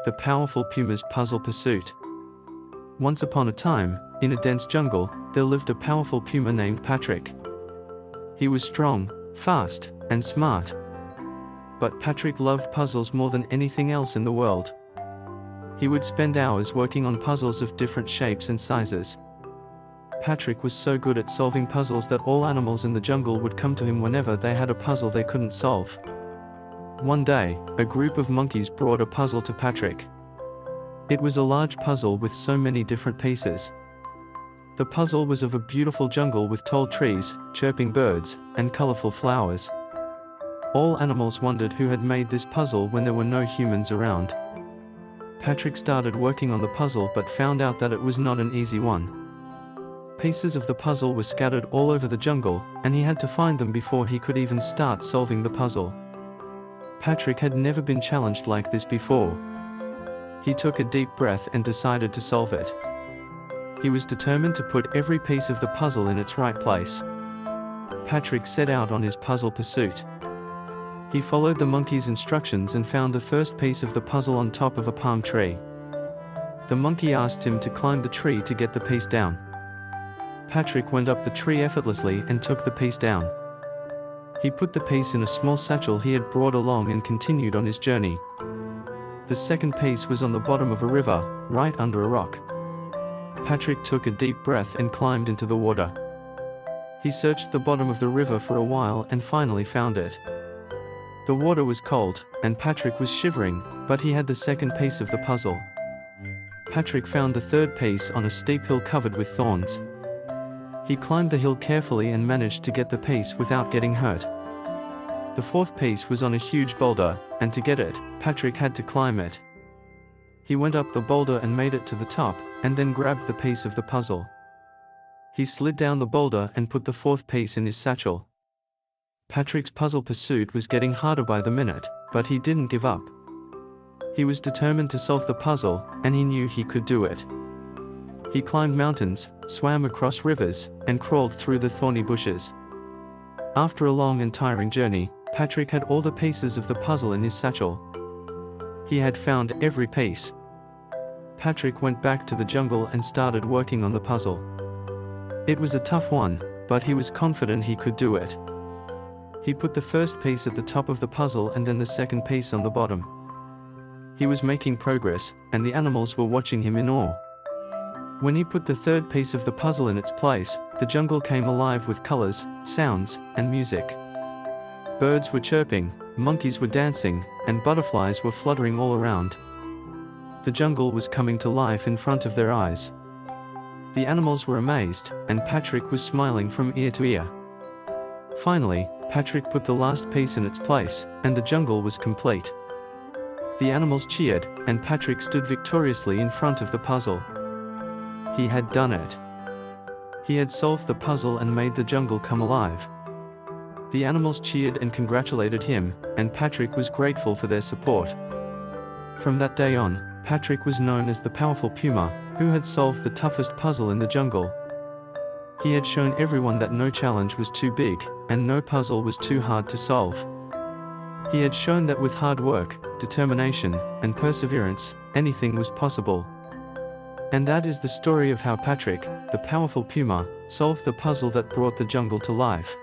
The powerful puma's puzzle pursuit. Once upon a time, in a dense jungle, there lived a powerful puma named Patrick. He was strong, fast, and smart. But Patrick loved puzzles more than anything else in the world. He would spend hours working on puzzles of different shapes and sizes. Patrick was so good at solving puzzles that all animals in the jungle would come to him whenever they had a puzzle they couldn't solve. One day, a group of monkeys brought a puzzle to Patrick. It was a large puzzle with so many different pieces. The puzzle was of a beautiful jungle with tall trees, chirping birds, and colorful flowers. All animals wondered who had made this puzzle when there were no humans around. Patrick started working on the puzzle but found out that it was not an easy one. Pieces of the puzzle were scattered all over the jungle, and he had to find them before he could even start solving the puzzle. Patrick had never been challenged like this before. He took a deep breath and decided to solve it. He was determined to put every piece of the puzzle in its right place. Patrick set out on his puzzle pursuit. He followed the monkey's instructions and found the first piece of the puzzle on top of a palm tree. The monkey asked him to climb the tree to get the piece down. Patrick went up the tree effortlessly and took the piece down. He put the piece in a small satchel he had brought along and continued on his journey. The second piece was on the bottom of a river, right under a rock. Patrick took a deep breath and climbed into the water. He searched the bottom of the river for a while and finally found it. The water was cold, and Patrick was shivering, but he had the second piece of the puzzle. Patrick found the third piece on a steep hill covered with thorns. He climbed the hill carefully and managed to get the piece without getting hurt. The fourth piece was on a huge boulder, and to get it, Patrick had to climb it. He went up the boulder and made it to the top, and then grabbed the piece of the puzzle. He slid down the boulder and put the fourth piece in his satchel. Patrick's puzzle pursuit was getting harder by the minute, but he didn't give up. He was determined to solve the puzzle, and he knew he could do it. He climbed mountains, swam across rivers, and crawled through the thorny bushes. After a long and tiring journey, Patrick had all the pieces of the puzzle in his satchel. He had found every piece. Patrick went back to the jungle and started working on the puzzle. It was a tough one, but he was confident he could do it. He put the first piece at the top of the puzzle and then the second piece on the bottom. He was making progress, and the animals were watching him in awe. When he put the third piece of the puzzle in its place, the jungle came alive with colors, sounds, and music. Birds were chirping, monkeys were dancing, and butterflies were fluttering all around. The jungle was coming to life in front of their eyes. The animals were amazed, and Patrick was smiling from ear to ear. Finally, Patrick put the last piece in its place, and the jungle was complete. The animals cheered, and Patrick stood victoriously in front of the puzzle. He had done it. He had solved the puzzle and made the jungle come alive. The animals cheered and congratulated him, and Patrick was grateful for their support. From that day on, Patrick was known as the powerful puma, who had solved the toughest puzzle in the jungle. He had shown everyone that no challenge was too big, and no puzzle was too hard to solve. He had shown that with hard work, determination, and perseverance, anything was possible. And that is the story of how Patrick, the powerful puma, solved the puzzle that brought the jungle to life.